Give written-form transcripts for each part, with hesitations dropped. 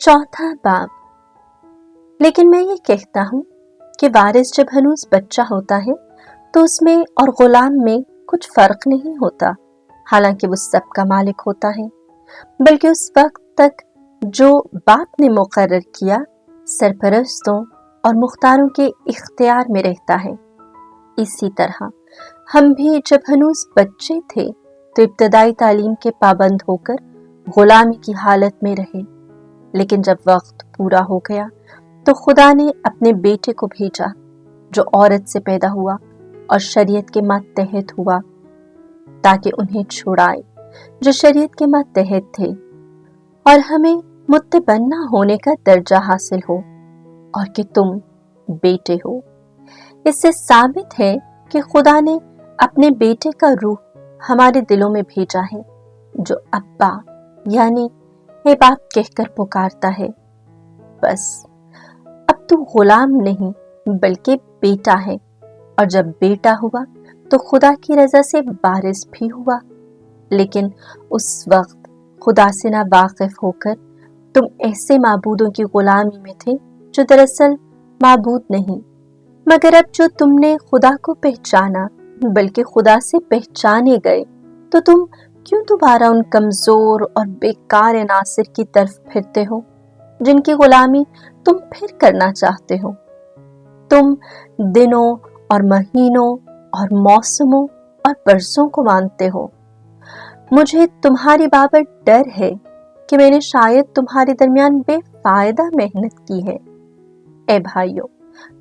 चौथा बाब। लेकिन मैं ये कहता हूँ कि वारिस जब हनूज बच्चा होता है तो उसमें और गुलाम में कुछ फर्क नहीं होता, हालांकि वो सबका मालिक होता है, बल्कि उस वक्त तक जो बाप ने मुकर्रर किया सरपरस्तों और मुख्तारों के इख्तियार में रहता है। इसी तरह हम भी जब हनूज बच्चे थे तो इब्तदाई तालीम के पाबंद होकर गुलामी की हालत में रहे, लेकिन जब वक्त पूरा हो गया तो खुदा ने अपने बेटे को भेजा जो औरत से पैदा हुआ और शरीयत के मातहत हुआ, ताकि उन्हें छुड़ाए जो शरीयत के मातहत थे और हमें मुत्तबन्ना होने का दर्जा हासिल हो, और कि तुम बेटे हो। इससे साबित है कि खुदा ने अपने बेटे का रूह हमारे दिलों में भेजा है, जो अब्बा यानी हे बाप कहकर पुकारता है। बस अब तू गुलाम नहीं बल्कि बेटा है, और जब बेटा हुआ तो खुदा की रजा से वारिस भी हुआ। लेकिन उस वक्त खुदा से ना वाकिफ होकर तुम ऐसे माबूदों की गुलामी में थे जो दरअसल माबूद नहीं, मगर अब जो तुमने खुदा को पहचाना बल्कि खुदा से पहचाने गए, तो तुम क्यों दोबारा उन कमजोर और बेकार नासिर की तरफ फिरते हो जिनकी गुलामी तुम फिर करना चाहते हो। तुम दिनों और महीनों और मौसमों और बरसों को मानते हो। मुझे तुम्हारी बाबत डर है कि मैंने शायद तुम्हारे दरमियान बेफायदा मेहनत की है। ए भाइयों,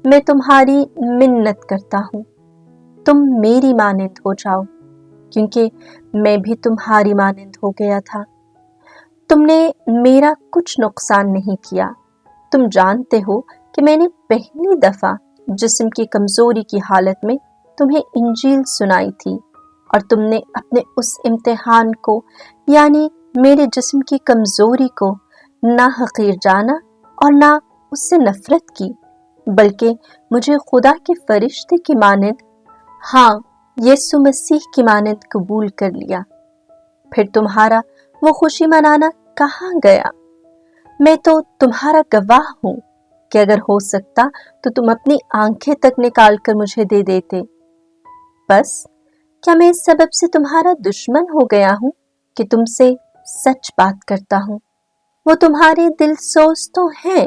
मैं तुम्हारी मिन्नत करता हूँ, तुम मेरी मानिंद हो जाओ, क्योंकि मैं भी तुम्हारी मानिंद हो गया था। तुमने मेरा कुछ नुकसान नहीं किया। तुम जानते हो कि मैंने पहली दफा जिस्म की कमजोरी की हालत में तुम्हें इंजील सुनाई थी, और तुमने अपने उस इम्तिहान को यानी मेरे जिस्म की कमजोरी को ना हकीर जाना और ना उससे नफरत की, बल्कि मुझे खुदा के फरिश्ते की मानिंद, हाँ यीशु मसीह की मानिंद कबूल कर लिया। फिर तुम्हारा वो खुशी मनाना कहाँ गया? मैं तो तुम्हारा गवाह हूँ कि अगर हो सकता तो तुम अपनी आंखें तक निकाल कर मुझे दे देते। बस क्या मैं इस सबब से तुम्हारा दुश्मन हो गया हूँ कि तुमसे सच बात करता हूँ? वो तुम्हारे दिल सोच तो हैं,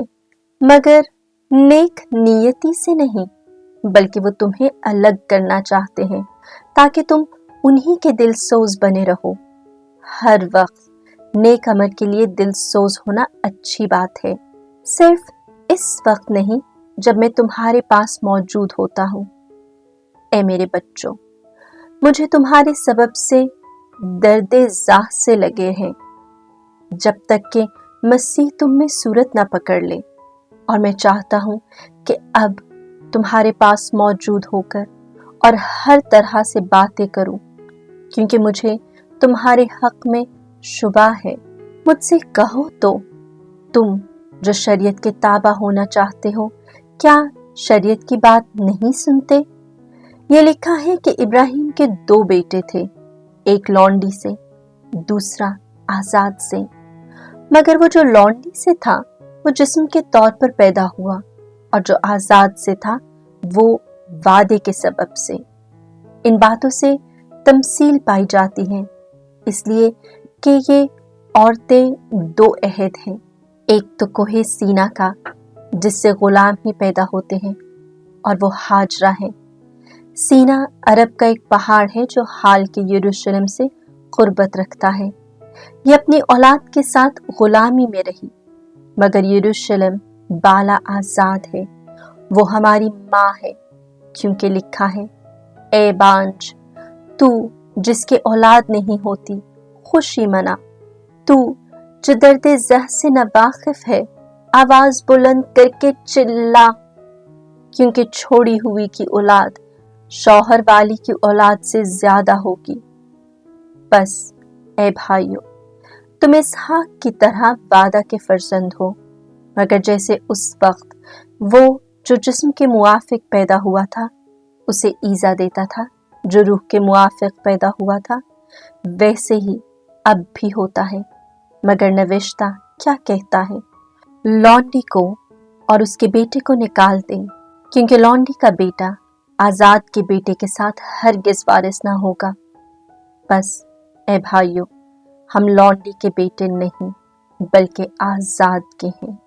मगर नेक नियति से नहीं, बल्कि वो तुम्हें अलग करना चाहते हैं ताकि तुम उन्हीं के दिल सोज बने रहो। हर वक्त नेक अमल के लिए दिल सोज होना अच्छी बात है, सिर्फ इस वक्त नहीं जब मैं तुम्हारे पास मौजूद होता हूँ। ए मेरे बच्चों, मुझे तुम्हारे सबब से दर्दे जाह से लगे हैं, जब तक कि मसीह तुम में सूरत ना पकड़ ले। और मैं चाहता हूँ कि अब तुम्हारे पास मौजूद होकर और हर तरह से बातें करूं, क्योंकि मुझे तुम्हारे हक में शुबा है। मुझसे कहो तो, तुम जो शरीयत के ताबा होना चाहते हो, क्या शरीयत की बात नहीं सुनते? ये लिखा है कि इब्राहिम के 2 बेटे थे, एक लौंडी से, दूसरा आजाद से। मगर वो जो लौंडी से था वो जिस्म के तौर पर पैदा हुआ, और जो आजाद से था वो वादे के सबब से। इन बातों से तमसील पाई जाती है, इसलिए कि ये औरतें 2 अहद हैं। एक तो कोहे सीना का जिससे गुलाम ही पैदा होते हैं, और वो हाजरा है। सीना अरब का एक पहाड़ है जो हाल के यरूशलेम से कुर्बत रखता है। ये अपनी औलाद के साथ गुलामी में रही, मगर यरूशलेम बाला आजाद है, वो हमारी माँ है, क्योंकि लिखा है, ए बांझ तू जिसके औलाद नहीं होती खुशी मना, तू जो दर्दे जह से न वाकिफ है आवाज बुलंद करके चिल्ला, क्योंकि छोड़ी हुई की औलाद शौहर वाली की औलाद से ज्यादा होगी। बस ए भाइयों, तुम इसहाक की तरह वादा के फर्जंद हो, मगर जैसे उस वक्त वो जो जिस्म के मुआफिक पैदा हुआ था उसे ईजा देता था जो रूह के मुआफिक पैदा हुआ था, वैसे ही अब भी होता है। मगर नविश्ता क्या कहता है? लौंडी को और उसके बेटे को निकाल दें, क्योंकि लौंडी का बेटा आजाद के बेटे के साथ हरगिज वारिस ना होगा। बस ए भाइयों, हम लौंडी के बेटे नहीं बल्कि आजाद के हैं।